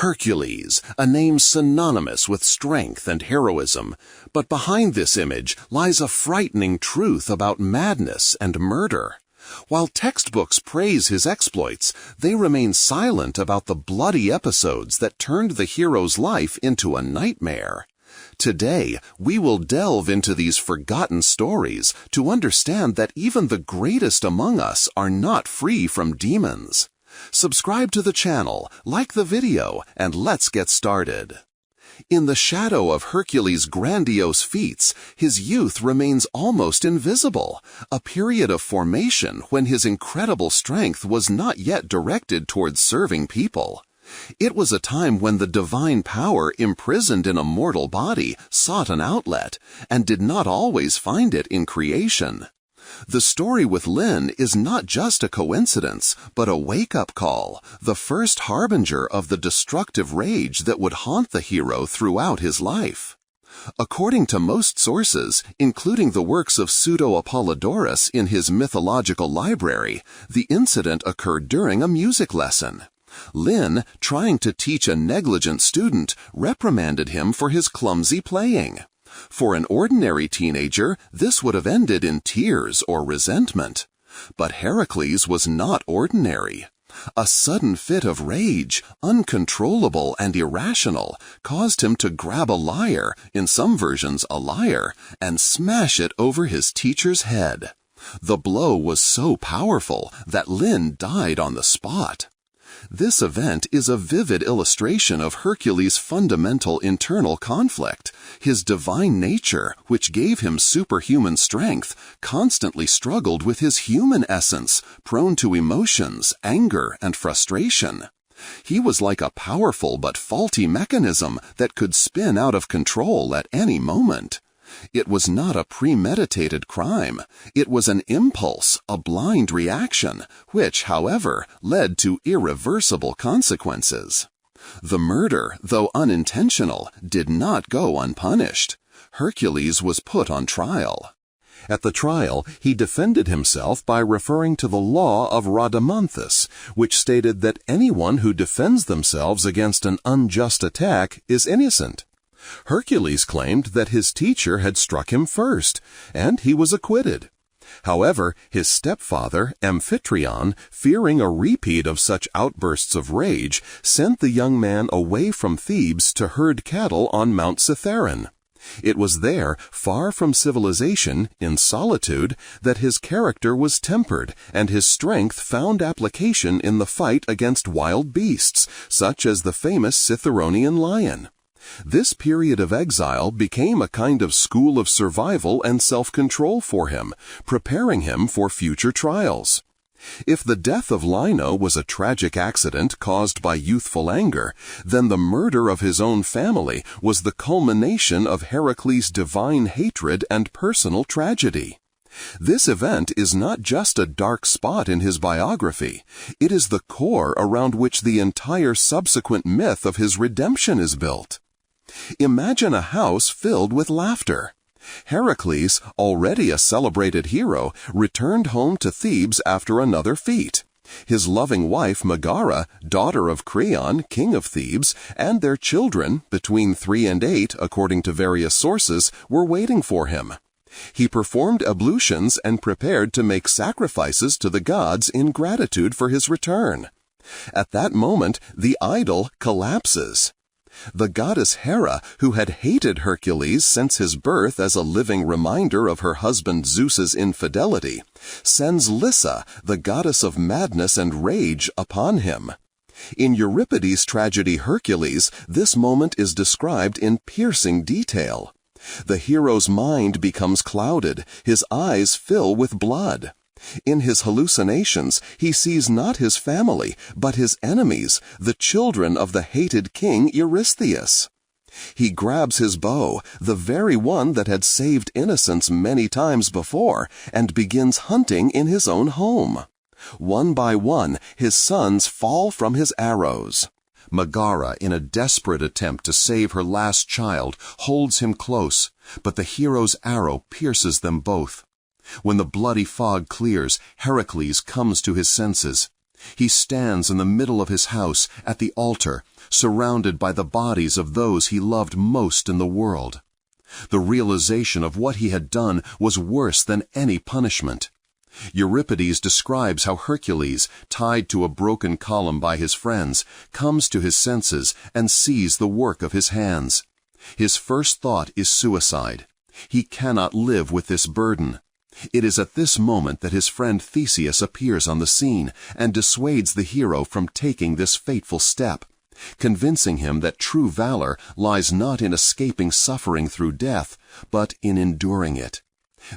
Hercules, a name synonymous with strength and heroism, but behind this image lies a frightening truth about madness and murder. While textbooks praise his exploits, they remain silent about the bloody episodes that turned the hero's life into a nightmare. Today, we will delve into these forgotten stories to understand that even the greatest among us are not free from demons. Subscribe to the channel, like the video, and let's get started. In the shadow of Hercules' grandiose feats, his youth remains almost invisible, a period of formation when his incredible strength was not yet directed towards serving people. It was a time when the divine power imprisoned in a mortal body sought an outlet, and did not always find it in creation. The story with Lin is not just a coincidence, but a wake-up call, the first harbinger of the destructive rage that would haunt the hero throughout his life. According to most sources, including the works of Pseudo-Apollodorus in his mythological library, the incident occurred during a music lesson. Lin, trying to teach a negligent student, reprimanded him for his clumsy playing. For an ordinary teenager, this would have ended in tears or resentment. But Heracles was not ordinary. A sudden fit of rage, uncontrollable and irrational, caused him to grab a lyre, in some versions a lyre, and smash it over his teacher's head. The blow was so powerful that Lin died on the spot. This event is a vivid illustration of Hercules' fundamental internal conflict. His divine nature, which gave him superhuman strength, constantly struggled with his human essence, prone to emotions, anger, and frustration. He was like a powerful but faulty mechanism that could spin out of control at any moment. It was not a premeditated crime. It was an impulse, a blind reaction, which, however, led to irreversible consequences. The murder, though unintentional, did not go unpunished. Hercules was put on trial. At the trial, he defended himself by referring to the law of Rhadamanthus, which stated that anyone who defends themselves against an unjust attack is innocent. Hercules claimed that his teacher had struck him first, and he was acquitted. However, his stepfather, Amphitryon, fearing a repeat of such outbursts of rage, sent the young man away from Thebes to herd cattle on Mount Cithaeron. It was there, far from civilization, in solitude, that his character was tempered, and his strength found application in the fight against wild beasts, such as the famous Citharonian lion. This period of exile became a kind of school of survival and self-control for him, preparing him for future trials. If the death of Lino was a tragic accident caused by youthful anger, then the murder of his own family was the culmination of Heracles' divine hatred and personal tragedy. This event is not just a dark spot in his biography. It is the core around which the entire subsequent myth of his redemption is built. Imagine a house filled with laughter. Heracles, already a celebrated hero, returned home to Thebes after another feat. His loving wife Megara, daughter of Creon, king of Thebes, and their children, between 3 and 8, according to various sources, were waiting for him. He performed ablutions and prepared to make sacrifices to the gods in gratitude for his return. At that moment, the idol collapses. The goddess Hera, who had hated Hercules since his birth as a living reminder of her husband Zeus's infidelity, sends Lyssa, the goddess of madness and rage, upon him. In Euripides' tragedy Hercules, this moment is described in piercing detail. The hero's mind becomes clouded, his eyes fill with blood. In his hallucinations, he sees not his family, but his enemies, the children of the hated king Eurystheus. He grabs his bow, the very one that had saved innocents many times before, and begins hunting in his own home. One by one, his sons fall from his arrows. Megara, in a desperate attempt to save her last child, holds him close, but the hero's arrow pierces them both. When the bloody fog clears, Heracles comes to his senses. He stands in the middle of his house at the altar, surrounded by the bodies of those he loved most in the world. The realization of what he had done was worse than any punishment. Euripides describes how Hercules, tied to a broken column by his friends, comes to his senses and sees the work of his hands. His first thought is suicide. He cannot live with this burden. It is at this moment that his friend Theseus appears on the scene and dissuades the hero from taking this fateful step, convincing him that true valor lies not in escaping suffering through death, but in enduring it.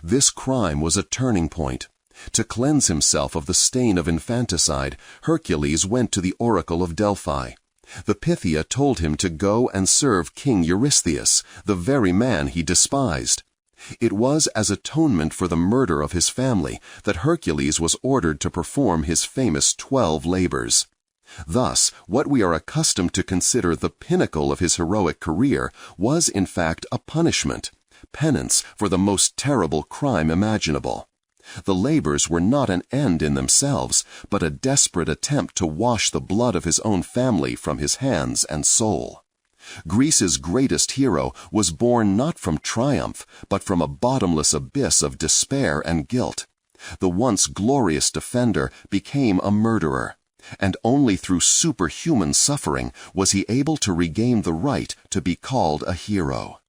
This crime was a turning point. To cleanse himself of the stain of infanticide, Hercules went to the oracle of Delphi. The Pythia told him to go and serve King Eurystheus, the very man he despised. It was as atonement for the murder of his family that Hercules was ordered to perform his famous 12 labors. Thus, what we are accustomed to consider the pinnacle of his heroic career was in fact a punishment, penance for the most terrible crime imaginable. The labors were not an end in themselves, but a desperate attempt to wash the blood of his own family from his hands and soul. Greece's greatest hero was born not from triumph, but from a bottomless abyss of despair and guilt. The once glorious defender became a murderer, and only through superhuman suffering was he able to regain the right to be called a hero.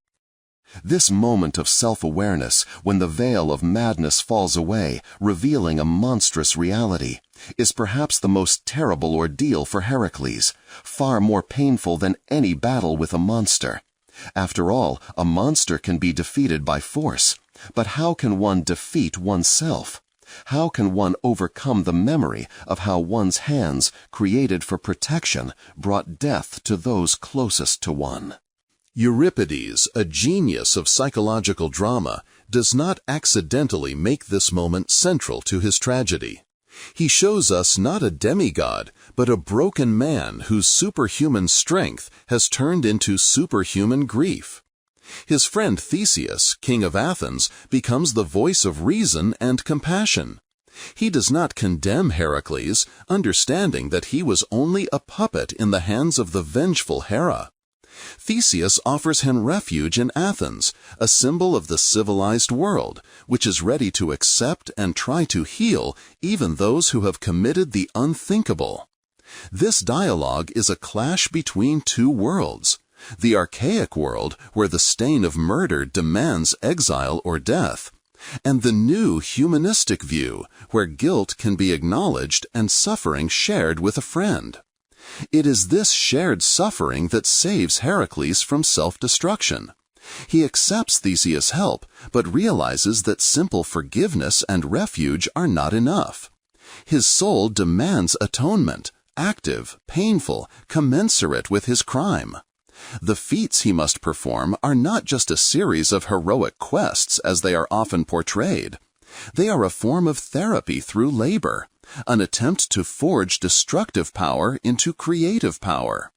This moment of self-awareness, when the veil of madness falls away, revealing a monstrous reality, is perhaps the most terrible ordeal for Heracles, far more painful than any battle with a monster. After all, a monster can be defeated by force, but how can one defeat oneself? How can one overcome the memory of how one's hands, created for protection, brought death to those closest to one? Euripides, a genius of psychological drama, does not accidentally make this moment central to his tragedy. He shows us not a demigod, but a broken man whose superhuman strength has turned into superhuman grief. His friend Theseus, king of Athens, becomes the voice of reason and compassion. He does not condemn Heracles, understanding that he was only a puppet in the hands of the vengeful Hera. Theseus offers him refuge in Athens, a symbol of the civilized world, which is ready to accept and try to heal even those who have committed the unthinkable. This dialogue is a clash between two worlds: the archaic world, where the stain of murder demands exile or death, and the new humanistic view, where guilt can be acknowledged and suffering shared with a friend. It is this shared suffering that saves Heracles from self-destruction. He accepts Theseus' help, but realizes that simple forgiveness and refuge are not enough. His soul demands atonement, active, painful, commensurate with his crime. The feats he must perform are not just a series of heroic quests as they are often portrayed. They are a form of therapy through labor, an attempt to forge destructive power into creative power.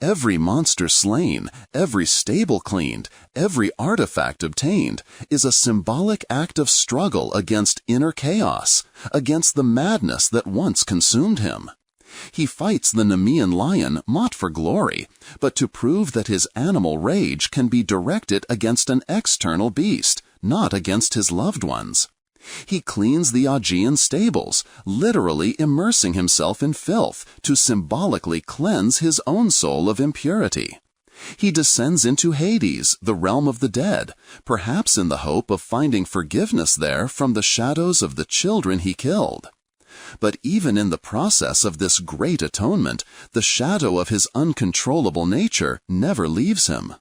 Every monster slain, every stable cleaned, every artifact obtained is a symbolic act of struggle against inner chaos, against the madness that once consumed him. He fights the Nemean lion not for glory, but to prove that his animal rage can be directed against an external beast, not against his loved ones. He cleans the Augean stables, literally immersing himself in filth to symbolically cleanse his own soul of impurity. He descends into Hades, the realm of the dead, perhaps in the hope of finding forgiveness there from the shadows of the children he killed. But even in the process of this great atonement, the shadow of his uncontrollable nature never leaves him.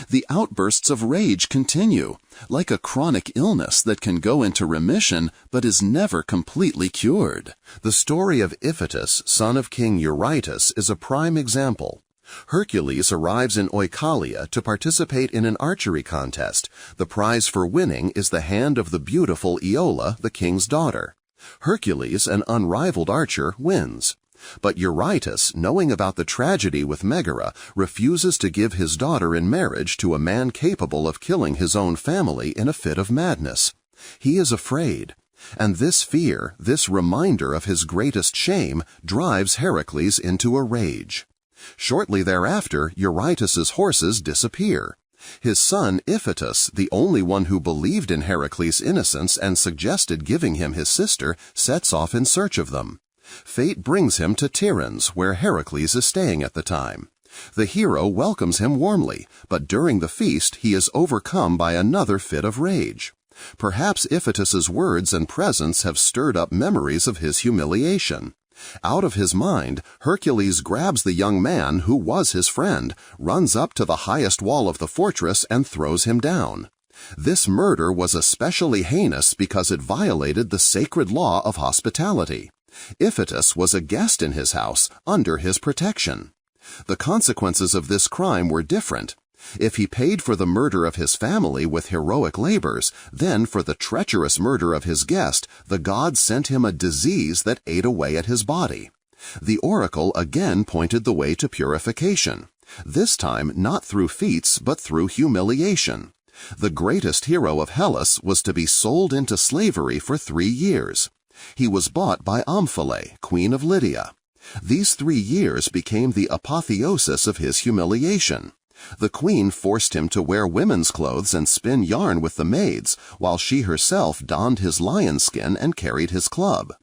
The outbursts of rage continue, like a chronic illness that can go into remission but is never completely cured. The story of Iphitus, son of King Eurytus, is a prime example. Hercules arrives in Oikalia to participate in an archery contest. The prize for winning is the hand of the beautiful Iola, the king's daughter. Hercules, an unrivaled archer, wins. But Eurytus, knowing about the tragedy with Megara, refuses to give his daughter in marriage to a man capable of killing his own family in a fit of madness. He is afraid. And this fear, this reminder of his greatest shame, drives Heracles into a rage. Shortly thereafter, Eurytus's horses disappear. His son Iphitus, the only one who believed in Heracles' innocence and suggested giving him his sister, sets off in search of them. Fate brings him to Tiryns, where Heracles is staying at the time. The hero welcomes him warmly, but during the feast he is overcome by another fit of rage. Perhaps Iphitus's words and presence have stirred up memories of his humiliation. Out of his mind, Hercules grabs the young man who was his friend, runs up to the highest wall of the fortress, and throws him down. This murder was especially heinous because it violated the sacred law of hospitality. Iphitus was a guest in his house, under his protection. The consequences of this crime were different. If he paid for the murder of his family with heroic labors, then for the treacherous murder of his guest, the gods sent him a disease that ate away at his body. The oracle again pointed the way to purification, this time not through feats but through humiliation. The greatest hero of Hellas was to be sold into slavery for 3 years. He was bought by Omphale, queen of Lydia. These 3 years became the apotheosis of his humiliation. The queen forced him to wear women's clothes and spin yarn with the maids, while she herself donned his lion skin and carried his club.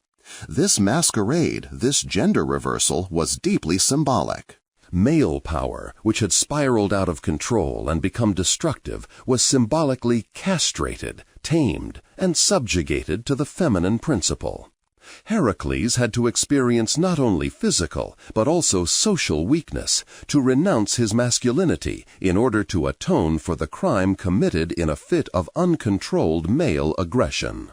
This masquerade, this gender reversal, was deeply symbolic. Male power, which had spiraled out of control and become destructive, was symbolically castrated, tamed, and subjugated to the feminine principle. Heracles had to experience not only physical, but also social weakness, to renounce his masculinity in order to atone for the crime committed in a fit of uncontrolled male aggression.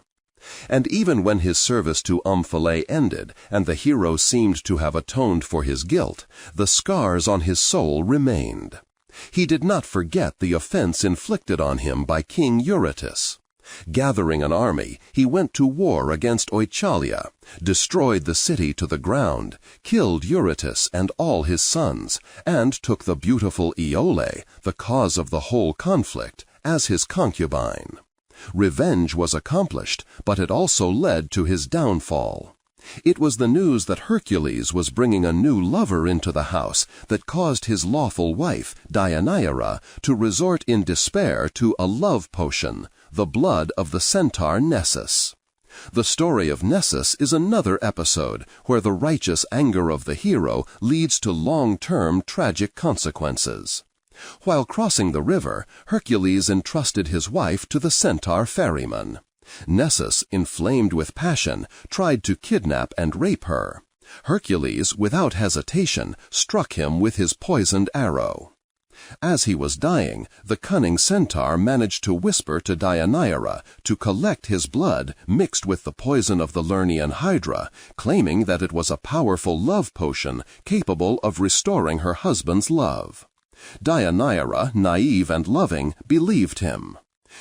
And even when his service to Omphale ended, and the hero seemed to have atoned for his guilt, the scars on his soul remained. He did not forget the offense inflicted on him by King Eurytus. Gathering an army, he went to war against Oechalia, destroyed the city to the ground, killed Eurytus and all his sons, and took the beautiful Iole, the cause of the whole conflict, as his concubine. Revenge was accomplished, but it also led to his downfall. It was the news that Hercules was bringing a new lover into the house that caused his lawful wife, Deianeira, to resort in despair to a love potion, the blood of the centaur Nessus. The story of Nessus is another episode where the righteous anger of the hero leads to long-term tragic consequences. While crossing the river, Hercules entrusted his wife to the centaur ferryman. Nessus, inflamed with passion, tried to kidnap and rape her. Hercules, without hesitation, struck him with his poisoned arrow. As he was dying, the cunning centaur managed to whisper to Deianeira to collect his blood mixed with the poison of the Lernaean hydra, claiming that it was a powerful love potion capable of restoring her husband's love. Deianeira, naive and loving, believed him.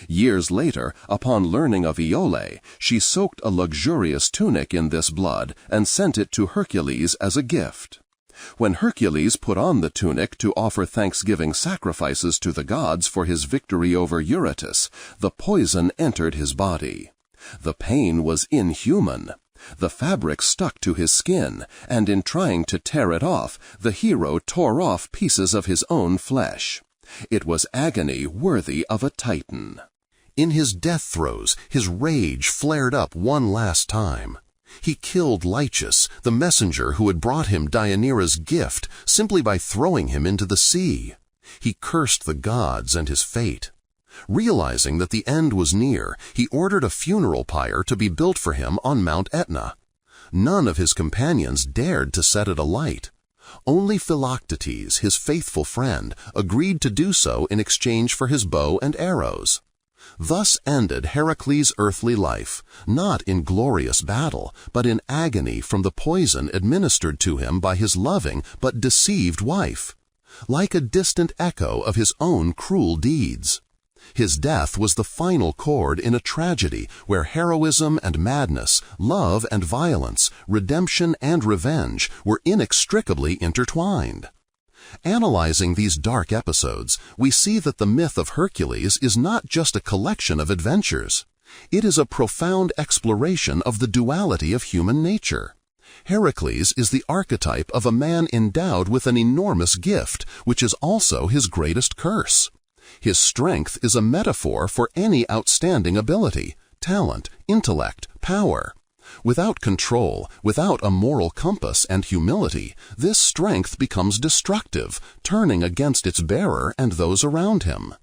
Years later, upon learning of Iole, she soaked a luxurious tunic in this blood and sent it to Hercules as a gift. When Hercules put on the tunic to offer thanksgiving sacrifices to the gods for his victory over Eurytus, the poison entered his body. The pain was inhuman. The fabric stuck to his skin, and in trying to tear it off, the hero tore off pieces of his own flesh. It was agony worthy of a Titan. In his death throes, his rage flared up one last time. He killed Lychus, the messenger who had brought him Deianeira's gift, simply by throwing him into the sea. He cursed the gods and his fate. Realizing that the end was near, he ordered a funeral pyre to be built for him on Mount Etna. None of his companions dared to set it alight. Only Philoctetes, his faithful friend, agreed to do so in exchange for his bow and arrows. Thus ended Heracles' earthly life, not in glorious battle, but in agony from the poison administered to him by his loving but deceived wife, like a distant echo of his own cruel deeds. His death was the final chord in a tragedy where heroism and madness, love and violence, redemption and revenge were inextricably intertwined. Analyzing these dark episodes, we see that the myth of Hercules is not just a collection of adventures. It is a profound exploration of the duality of human nature. Hercules is the archetype of a man endowed with an enormous gift, which is also his greatest curse. His strength is a metaphor for any outstanding ability, talent, intellect, power. Without control, without a moral compass and humility, this strength becomes destructive, turning against its bearer and those around him.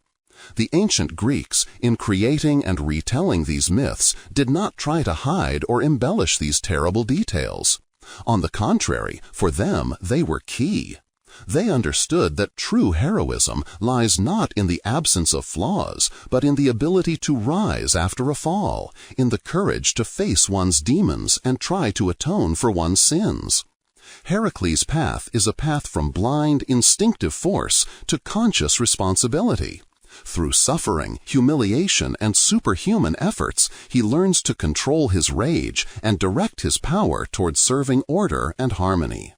The ancient Greeks, in creating and retelling these myths, did not try to hide or embellish these terrible details. On the contrary, for them, they were key. They understood that true heroism lies not in the absence of flaws, but in the ability to rise after a fall, in the courage to face one's demons and try to atone for one's sins. Heracles' path is a path from blind, instinctive force to conscious responsibility. Through suffering, humiliation, and superhuman efforts, he learns to control his rage and direct his power toward serving order and harmony.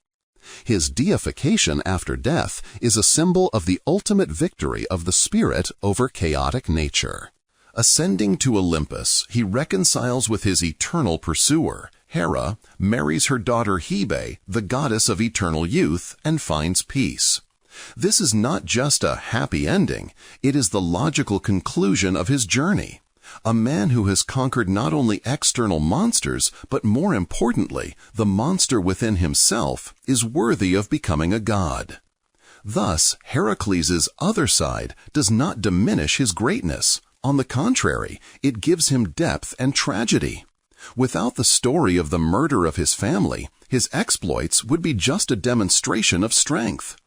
His deification after death is a symbol of the ultimate victory of the spirit over chaotic nature. Ascending to Olympus, he reconciles with his eternal pursuer, Hera, marries her daughter Hebe, the goddess of eternal youth, and finds peace. This is not just a happy ending, it is the logical conclusion of his journey. A man who has conquered not only external monsters, but more importantly, the monster within himself, is worthy of becoming a god. Thus, Heracles' other side does not diminish his greatness. On the contrary, it gives him depth and tragedy. Without the story of the murder of his family, his exploits would be just a demonstration of strength.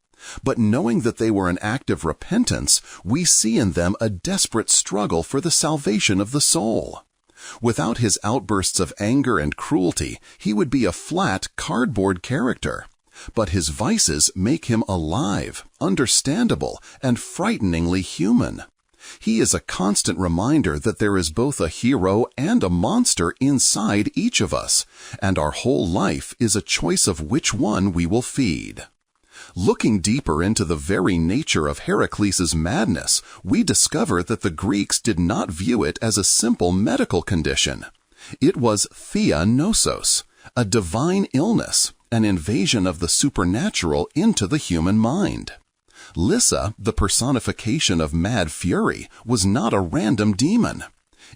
But knowing that they were an act of repentance, we see in them a desperate struggle for the salvation of the soul. Without his outbursts of anger and cruelty, he would be a flat, cardboard character. But his vices make him alive, understandable, and frighteningly human. He is a constant reminder that there is both a hero and a monster inside each of us, and our whole life is a choice of which one we will feed. Looking deeper into the very nature of Heracles' madness, we discover that the Greeks did not view it as a simple medical condition. It was theanosos, a divine illness, an invasion of the supernatural into the human mind. Lyssa, the personification of mad fury, was not a random demon.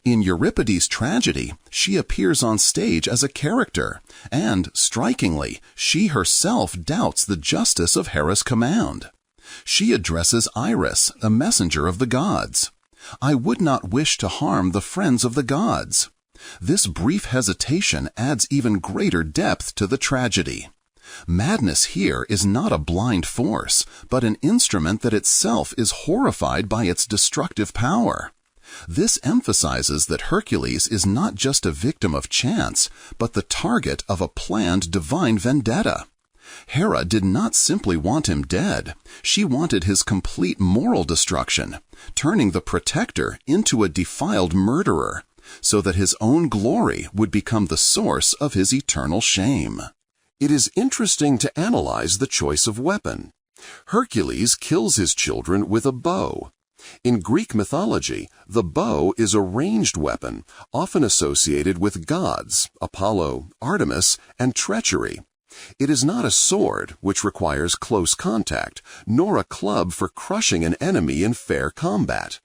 In Euripides' tragedy, she appears on stage as a character, and, strikingly, she herself doubts the justice of Hera's command. She addresses Iris, a messenger of the gods. "I would not wish to harm the friends of the gods." This brief hesitation adds even greater depth to the tragedy. Madness here is not a blind force, but an instrument that itself is horrified by its destructive power. This emphasizes that Hercules is not just a victim of chance, but the target of a planned divine vendetta. Hera did not simply want him dead. She wanted his complete moral destruction, turning the protector into a defiled murderer, so that his own glory would become the source of his eternal shame. It is interesting to analyze the choice of weapon. Hercules kills his children with a bow. In Greek mythology, the bow is a ranged weapon, often associated with gods, Apollo, Artemis, and treachery. It is not a sword, which requires close contact, nor a club for crushing an enemy in fair combat.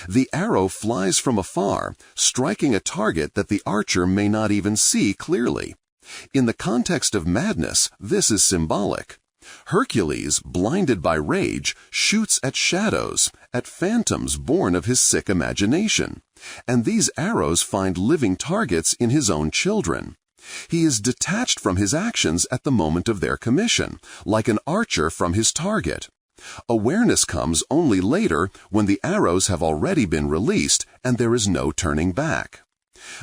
The arrow flies from afar, striking a target that the archer may not even see clearly. In the context of madness, this is symbolic. Hercules, blinded by rage, shoots at shadows, at phantoms born of his sick imagination, and these arrows find living targets in his own children. He is detached from his actions at the moment of their commission, like an archer from his target. Awareness comes only later, when the arrows have already been released and there is no turning back.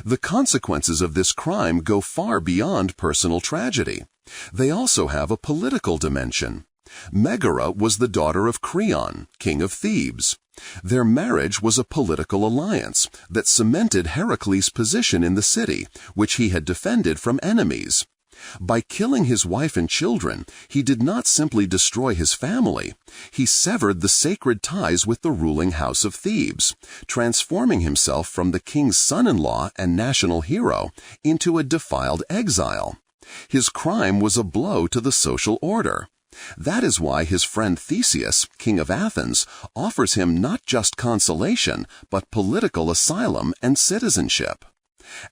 The consequences of this crime go far beyond personal tragedy. They also have a political dimension. Megara was the daughter of Creon, king of Thebes. Their marriage was a political alliance that cemented Heracles' position in the city, which he had defended from enemies. By killing his wife and children, he did not simply destroy his family. He severed the sacred ties with the ruling house of Thebes, transforming himself from the king's son-in-law and national hero into a defiled exile. His crime was a blow to the social order. That is why his friend Theseus, king of Athens, offers him not just consolation, but political asylum and citizenship.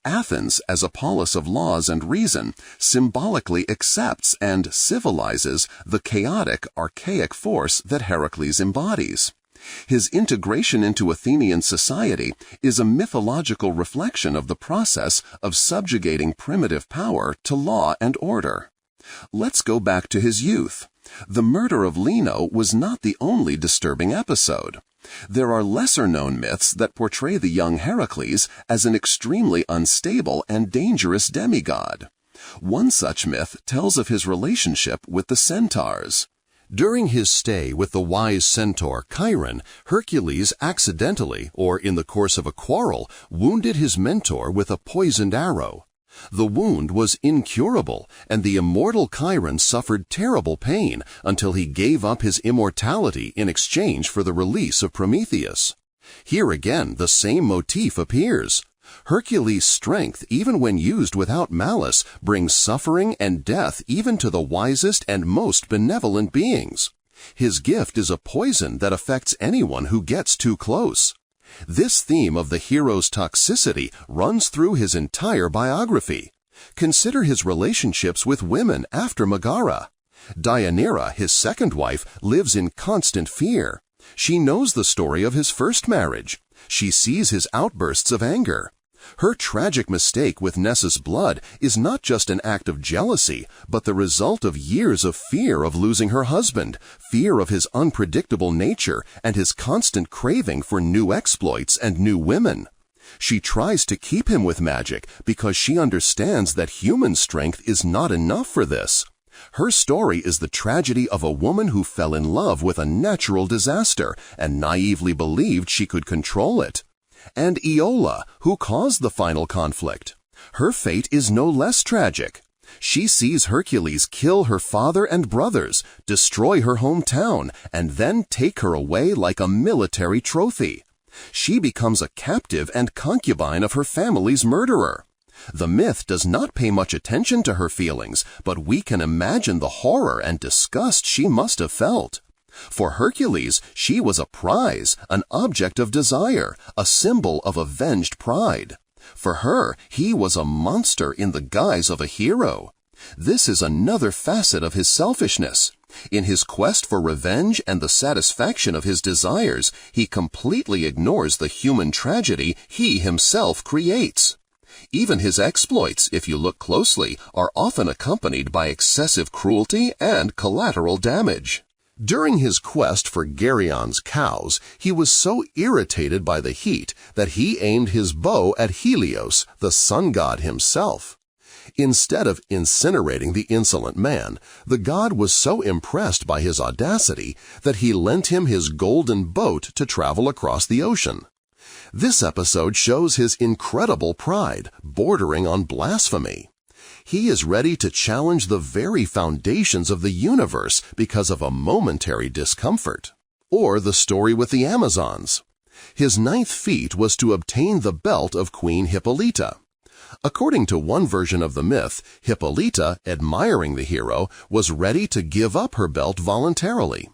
Athens, as a polis of laws and reason, symbolically accepts and civilizes the chaotic, archaic force that Hercules embodies. His integration into Athenian society is a mythological reflection of the process of subjugating primitive power to law and order. Let's go back to his youth. The murder of Lino was not the only disturbing episode. There are lesser-known myths that portray the young Heracles as an extremely unstable and dangerous demigod. One such myth tells of his relationship with the centaurs. During his stay with the wise centaur Chiron, Hercules accidentally, or in the course of a quarrel, wounded his mentor with a poisoned arrow. The wound was incurable, and the immortal Chiron suffered terrible pain until he gave up his immortality in exchange for the release of Prometheus. Here again the same motif appears. Hercules' strength, even when used without malice, brings suffering and death even to the wisest and most benevolent beings. His gift is a poison that affects anyone who gets too close. This theme of the hero's toxicity runs through his entire biography. Consider his relationships with women after Megara. Deianira, his second wife, lives in constant fear. She knows the story of his first marriage. She sees his outbursts of anger. Her tragic mistake with Nessus' blood is not just an act of jealousy, but the result of years of fear of losing her husband, fear of his unpredictable nature, and his constant craving for new exploits and new women. She tries to keep him with magic because she understands that human strength is not enough for this. Her story is the tragedy of a woman who fell in love with a natural disaster and naively believed she could control it. And Aeola, who caused the final conflict. Her fate is no less tragic. She sees Hercules kill her father and brothers, destroy her hometown, and then take her away like a military trophy. She becomes a captive and concubine of her family's murderer. The myth does not pay much attention to her feelings, but we can imagine the horror and disgust she must have felt. For Hercules, she was a prize, an object of desire, a symbol of avenged pride. For her, he was a monster in the guise of a hero. This is another facet of his selfishness. In his quest for revenge and the satisfaction of his desires, he completely ignores the human tragedy he himself creates. Even his exploits, if you look closely, are often accompanied by excessive cruelty and collateral damage. During his quest for Geryon's cows, he was so irritated by the heat that he aimed his bow at Helios, the sun god himself. Instead of incinerating the insolent man, the god was so impressed by his audacity that he lent him his golden boat to travel across the ocean. This episode shows his incredible pride, bordering on blasphemy. He is ready to challenge the very foundations of the universe because of a momentary discomfort. Or the story with the Amazons. His 9th feat was to obtain the belt of Queen Hippolyta. According to one version of the myth, Hippolyta, admiring the hero, was ready to give up her belt voluntarily.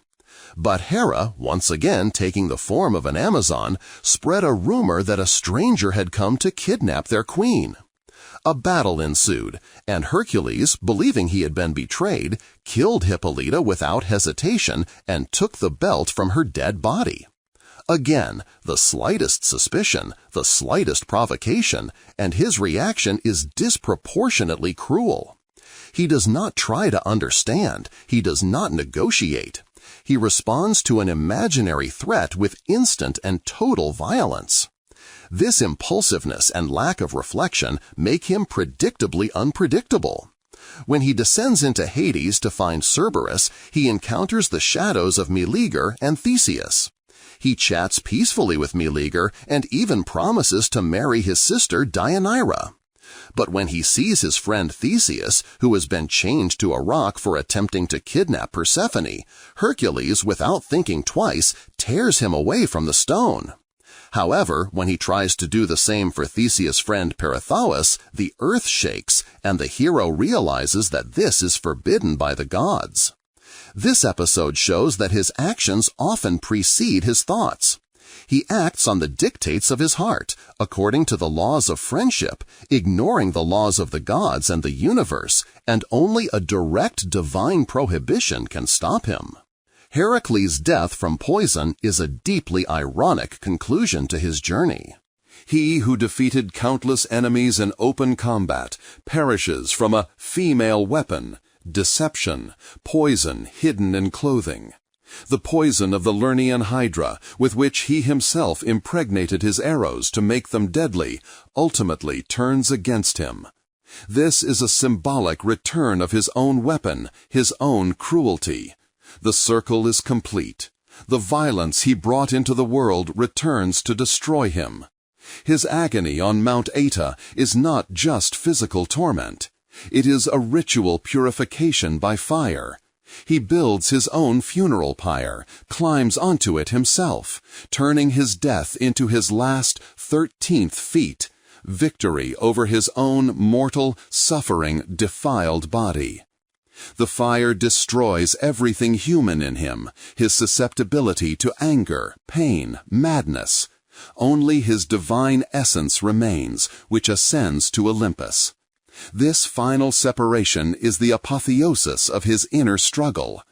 But Hera, once again taking the form of an Amazon, spread a rumor that a stranger had come to kidnap their queen. A battle ensued, and Hercules, believing he had been betrayed, killed Hippolyta without hesitation and took the belt from her dead body. Again, the slightest suspicion, the slightest provocation, and his reaction is disproportionately cruel. He does not try to understand. He does not negotiate. He responds to an imaginary threat with instant and total violence. This impulsiveness and lack of reflection make him predictably unpredictable. When he descends into Hades to find Cerberus, he encounters the shadows of Meleager and Theseus. He chats peacefully with Meleager and even promises to marry his sister Deianira. But when he sees his friend Theseus, who has been chained to a rock for attempting to kidnap Persephone, Hercules, without thinking twice, tears him away from the stone. However, when he tries to do the same for Theseus' friend Pirithous, the earth shakes, and the hero realizes that this is forbidden by the gods. This episode shows that his actions often precede his thoughts. He acts on the dictates of his heart, according to the laws of friendship, ignoring the laws of the gods and the universe, and only a direct divine prohibition can stop him. Heracles' death from poison is a deeply ironic conclusion to his journey. He who defeated countless enemies in open combat perishes from a female weapon, deception, poison hidden in clothing. The poison of the Lernaean Hydra, with which he himself impregnated his arrows to make them deadly, ultimately turns against him. This is a symbolic return of his own weapon, his own cruelty. The circle is complete. The violence he brought into the world returns to destroy him. His agony on Mount Aeta is not just physical torment. It is a ritual purification by fire. He builds his own funeral pyre, climbs onto it himself, turning his death into his last 13th feat, victory over his own mortal, suffering, defiled body. The fire destroys everything human in him, his susceptibility to anger, pain, madness. Only his divine essence remains, which ascends to Olympus. This final separation is the apotheosis of his inner struggle.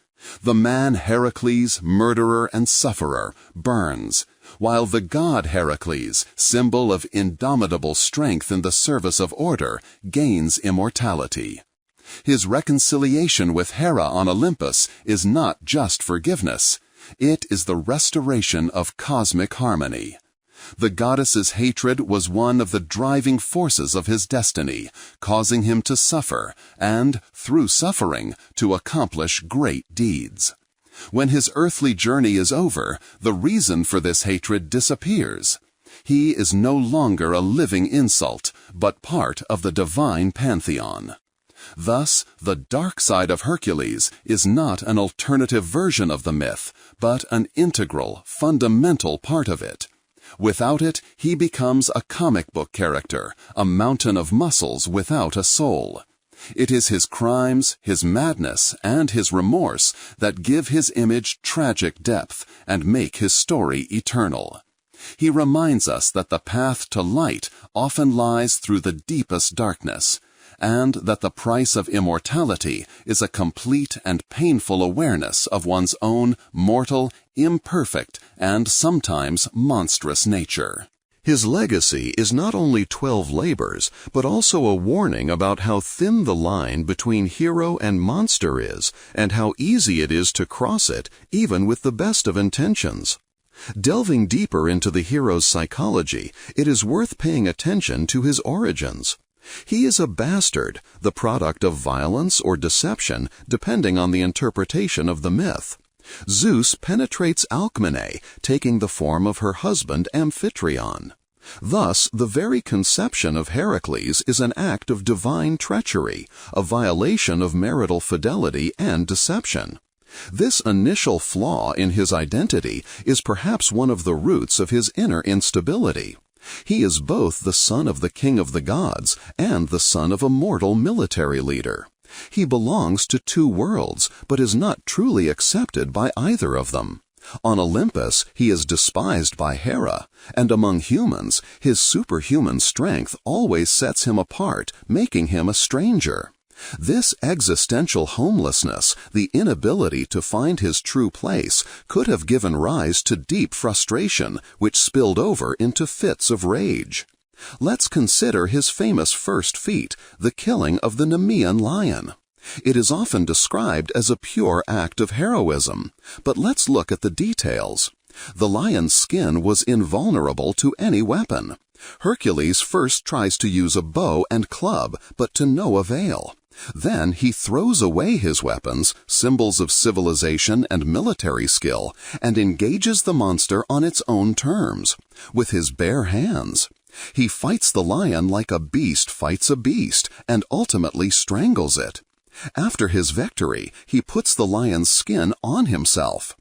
The man Heracles, murderer and sufferer, burns, while the god Heracles, symbol of indomitable strength in the service of order, gains immortality. His reconciliation with Hera on Olympus is not just forgiveness. It is the restoration of cosmic harmony. The goddess's hatred was one of the driving forces of his destiny, causing him to suffer and, through suffering, to accomplish great deeds. When his earthly journey is over, the reason for this hatred disappears. He is no longer a living insult, but part of the divine pantheon. Thus, the dark side of Hercules is not an alternative version of the myth, but an integral, fundamental part of it. Without it, he becomes a comic book character, a mountain of muscles without a soul. It is his crimes, his madness, and his remorse that give his image tragic depth and make his story eternal. He reminds us that the path to light often lies through the deepest darkness, and that the price of immortality is a complete and painful awareness of one's own mortal, imperfect, and sometimes monstrous nature. His legacy is not only 12 labors, but also a warning about how thin the line between hero and monster is, and how easy it is to cross it, even with the best of intentions. Delving deeper into the hero's psychology, it is worth paying attention to his origins. He is a bastard, the product of violence or deception, depending on the interpretation of the myth. Zeus penetrates Alcmene, taking the form of her husband Amphitryon. Thus, the very conception of Heracles is an act of divine treachery, a violation of marital fidelity and deception. This initial flaw in his identity is perhaps one of the roots of his inner instability. He is both the son of the king of the gods and the son of a mortal military leader. He belongs to two worlds, but is not truly accepted by either of them. On Olympus, he is despised by Hera, and among humans, his superhuman strength always sets him apart, making him a stranger. This existential homelessness, the inability to find his true place, could have given rise to deep frustration, which spilled over into fits of rage. Let's consider his famous first feat, the killing of the Nemean lion. It is often described as a pure act of heroism, but let's look at the details. The lion's skin was invulnerable to any weapon. Hercules first tries to use a bow and club, but to no avail. Then he throws away his weapons, symbols of civilization and military skill, and engages the monster on its own terms, with his bare hands. He fights the lion like a beast fights a beast and ultimately strangles it. After his victory, he puts the lion's skin on himself.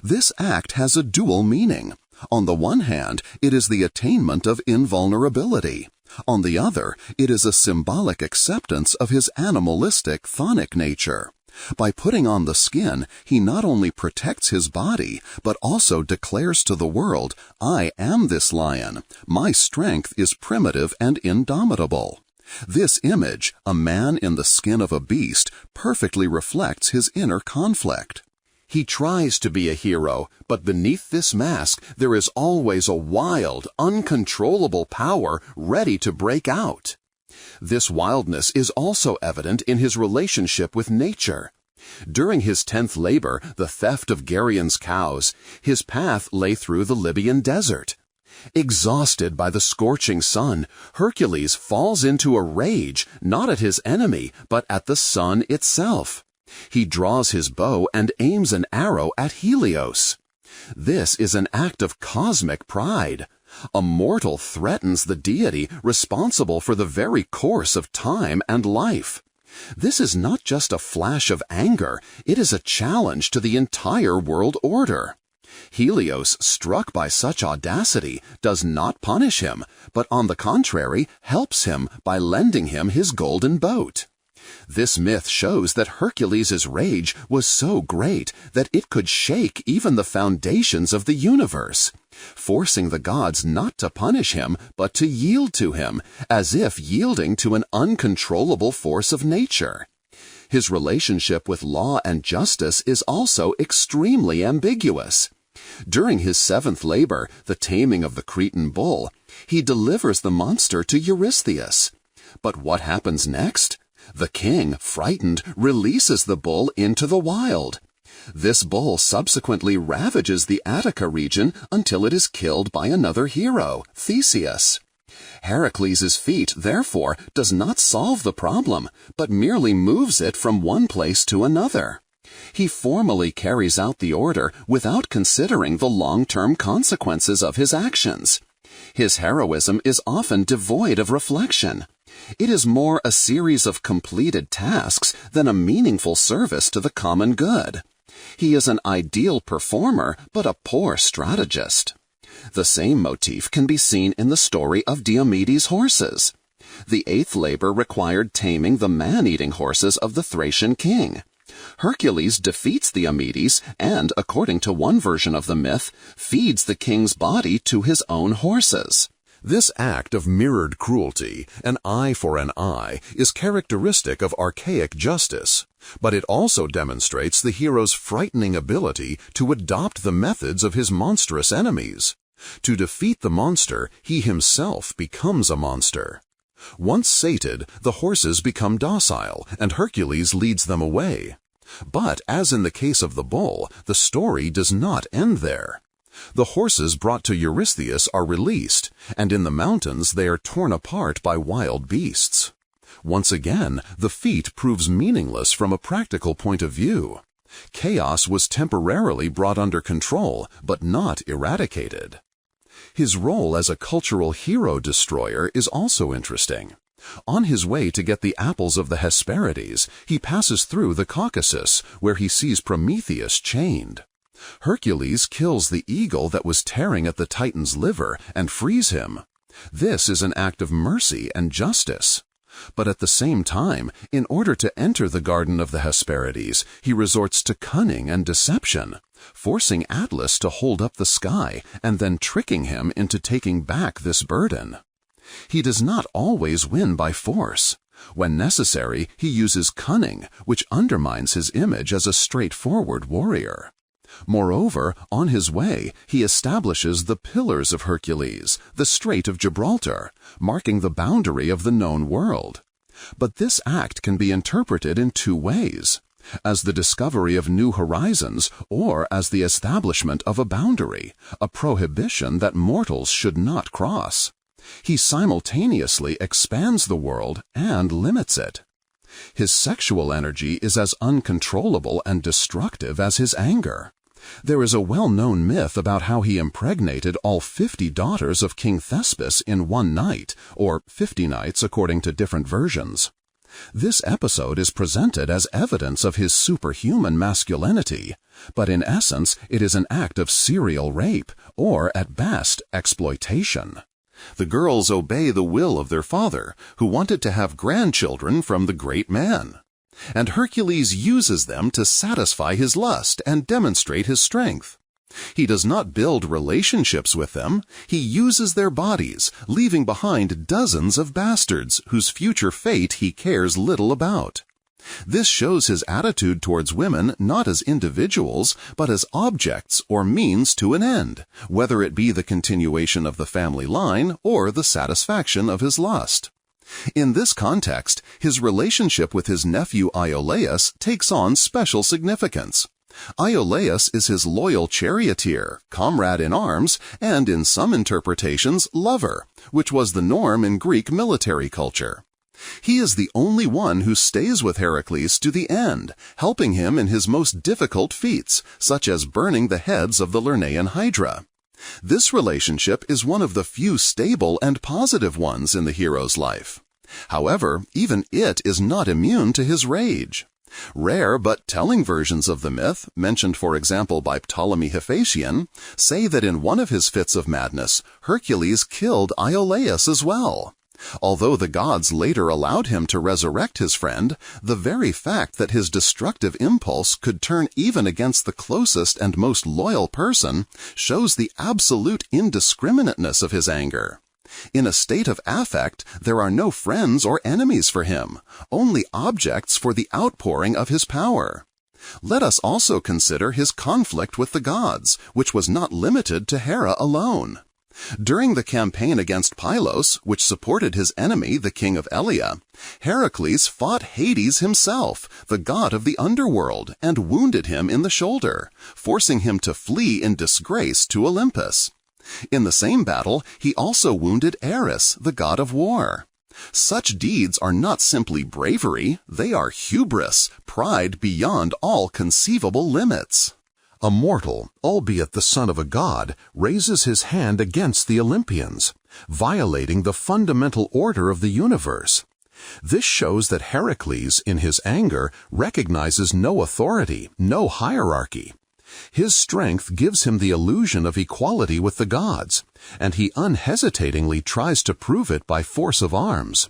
This act has a dual meaning. On the one hand, it is the attainment of invulnerability. On the other, it is a symbolic acceptance of his animalistic, chthonic nature. By putting on the skin, he not only protects his body, but also declares to the world, "I am this lion. My strength is primitive and indomitable." This image, a man in the skin of a beast, perfectly reflects his inner conflict. He tries to be a hero, but beneath this mask there is always a wild, uncontrollable power ready to break out. This wildness is also evident in his relationship with nature. During his 10th labor, the theft of Gerion's cows, his path lay through the Libyan desert. Exhausted by the scorching sun, Hercules falls into a rage, not at his enemy, but at the sun itself. He draws his bow and aims an arrow at Helios. This is an act of cosmic pride. A mortal threatens the deity responsible for the very course of time and life. This is not just a flash of anger, it is a challenge to the entire world order. Helios, struck by such audacity, does not punish him, but on the contrary, helps him by lending him his golden boat. This myth shows that Hercules' rage was so great that it could shake even the foundations of the universe, forcing the gods not to punish him, but to yield to him, as if yielding to an uncontrollable force of nature. His relationship with law and justice is also extremely ambiguous. During his 7th labor, the taming of the Cretan bull, he delivers the monster to Eurystheus. But what happens next? The king, frightened, releases the bull into the wild. This bull subsequently ravages the Attica region until it is killed by another hero, Theseus. Heracles' feat, therefore, does not solve the problem, but merely moves it from one place to another. He formally carries out the order without considering the long-term consequences of his actions. His heroism is often devoid of reflection. It is more a series of completed tasks than a meaningful service to the common good. He is an ideal performer, but a poor strategist. The same motif can be seen in the story of Diomedes' horses. The 8th labor required taming the man-eating horses of the Thracian king. Hercules defeats Diomedes and, according to one version of the myth, feeds the king's body to his own horses. This act of mirrored cruelty, an eye for an eye, is characteristic of archaic justice, but it also demonstrates the hero's frightening ability to adopt the methods of his monstrous enemies. To defeat the monster, he himself becomes a monster. Once sated, the horses become docile, and Hercules leads them away. But, as in the case of the bull, the story does not end there. The horses brought to Eurystheus are released, and in the mountains they are torn apart by wild beasts. Once again, the feat proves meaningless from a practical point of view. Chaos was temporarily brought under control, but not eradicated. His role as a cultural hero destroyer is also interesting. On his way to get the apples of the Hesperides, he passes through the Caucasus, where he sees Prometheus chained. Hercules kills the eagle that was tearing at the Titan's liver and frees him. This is an act of mercy and justice. But at the same time, in order to enter the garden of the Hesperides, he resorts to cunning and deception, forcing Atlas to hold up the sky and then tricking him into taking back this burden. He does not always win by force. When necessary, he uses cunning, which undermines his image as a straightforward warrior. Moreover, on his way, he establishes the Pillars of Hercules, the Strait of Gibraltar, marking the boundary of the known world. But this act can be interpreted in two ways: as the discovery of new horizons, or as the establishment of a boundary, a prohibition that mortals should not cross. He simultaneously expands the world and limits it. His sexual energy is as uncontrollable and destructive as his anger. There is a well-known myth about how he impregnated all 50 daughters of King Thespis in one night, or 50 nights according to different versions. This episode is presented as evidence of his superhuman masculinity, but in essence it is an act of serial rape, or at best, exploitation. The girls obey the will of their father, who wanted to have grandchildren from the great man. And Hercules uses them to satisfy his lust and demonstrate his strength. He does not build relationships with them. He uses their bodies, leaving behind dozens of bastards whose future fate he cares little about. This shows his attitude towards women not as individuals, but as objects or means to an end, whether it be the continuation of the family line or the satisfaction of his lust. In this context, his relationship with his nephew Iolaus takes on special significance. Iolaus is his loyal charioteer, comrade in arms, and in some interpretations, lover, which was the norm in Greek military culture. He is the only one who stays with Heracles to the end, helping him in his most difficult feats, such as burning the heads of the Lernaean Hydra. This relationship is one of the few stable and positive ones in the hero's life. However, even it is not immune to his rage. Rare but telling versions of the myth, mentioned for example by Ptolemy Hephaestion, say that in one of his fits of madness, Hercules killed Iolaus as well. Although the gods later allowed him to resurrect his friend, the very fact that his destructive impulse could turn even against the closest and most loyal person shows the absolute indiscriminateness of his anger. In a state of affect, there are no friends or enemies for him, only objects for the outpouring of his power. Let us also consider his conflict with the gods, which was not limited to Hera alone. During the campaign against Pylos, which supported his enemy, the king of Elia, Heracles fought Hades himself, the god of the underworld, and wounded him in the shoulder, forcing him to flee in disgrace to Olympus. In the same battle, he also wounded Ares, the god of war. Such deeds are not simply bravery, they are hubris, pride beyond all conceivable limits. A mortal, albeit the son of a god, raises his hand against the Olympians, violating the fundamental order of the universe. This shows that Heracles, in his anger, recognizes no authority, no hierarchy. His strength gives him the illusion of equality with the gods, and he unhesitatingly tries to prove it by force of arms.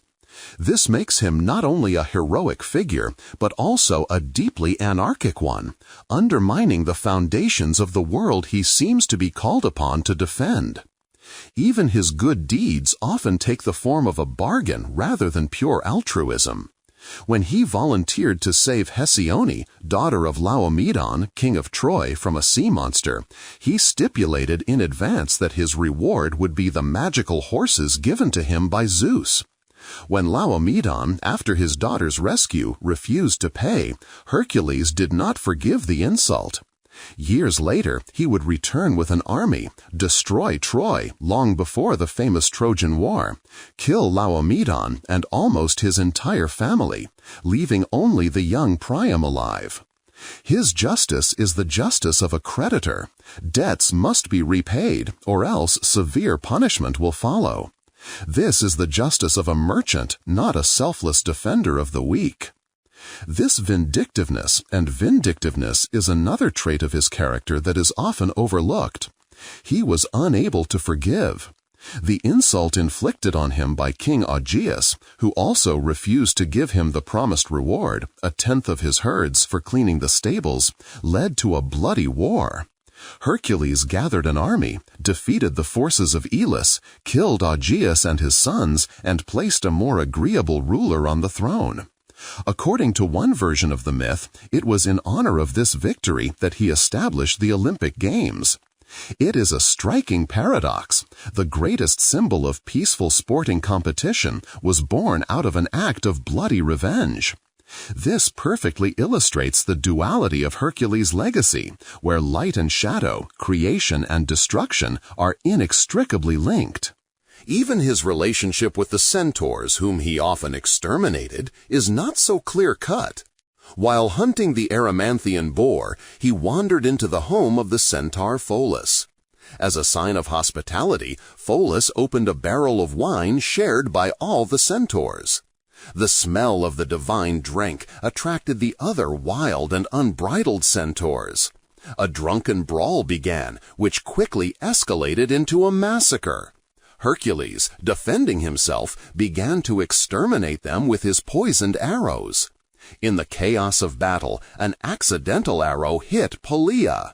This makes him not only a heroic figure, but also a deeply anarchic one, undermining the foundations of the world he seems to be called upon to defend. Even his good deeds often take the form of a bargain rather than pure altruism. When he volunteered to save Hesione, daughter of Laomedon, king of Troy, from a sea monster, he stipulated in advance that his reward would be the magical horses given to him by Zeus. When Laomedon, after his daughter's rescue, refused to pay, Hercules did not forgive the insult. Years later, he would return with an army, destroy Troy long before the famous Trojan War, kill Laomedon and almost his entire family, leaving only the young Priam alive. His justice is the justice of a creditor. Debts must be repaid, or else severe punishment will follow. This is the justice of a merchant, not a selfless defender of the weak. This vindictiveness and vindictiveness is another trait of his character that is often overlooked. He was unable to forgive. The insult inflicted on him by King Augeas, who also refused to give him the promised reward, a tenth of his herds for cleaning the stables, led to a bloody war. Hercules gathered an army, defeated the forces of Elis, killed Augeas and his sons, and placed a more agreeable ruler on the throne. According to one version of the myth, it was in honor of this victory that he established the Olympic Games. It is a striking paradox. The greatest symbol of peaceful sporting competition was born out of an act of bloody revenge. This perfectly illustrates the duality of Hercules' legacy, where light and shadow, creation and destruction are inextricably linked. Even his relationship with the centaurs, whom he often exterminated, is not so clear-cut. While hunting the Erymanthian boar, he wandered into the home of the centaur Pholus. As a sign of hospitality, Pholus opened a barrel of wine shared by all the centaurs. The smell of the divine drink attracted the other wild and unbridled centaurs. A drunken brawl began, which quickly escalated into a massacre. Hercules, defending himself, began to exterminate them with his poisoned arrows. In the chaos of battle, an accidental arrow hit Polia.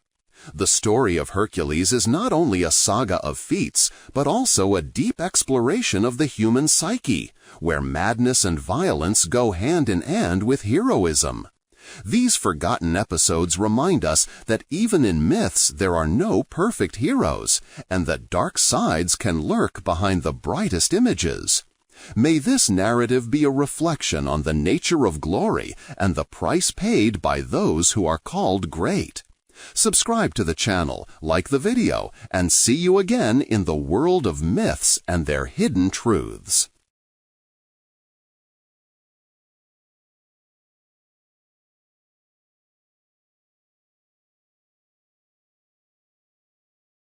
The story of Hercules is not only a saga of feats, but also a deep exploration of the human psyche, where madness and violence go hand in hand with heroism. These forgotten episodes remind us that even in myths there are no perfect heroes, and that dark sides can lurk behind the brightest images. May this narrative be a reflection on the nature of glory and the price paid by those who are called great. Subscribe to the channel, like the video, and see you again in the world of myths and their hidden truths.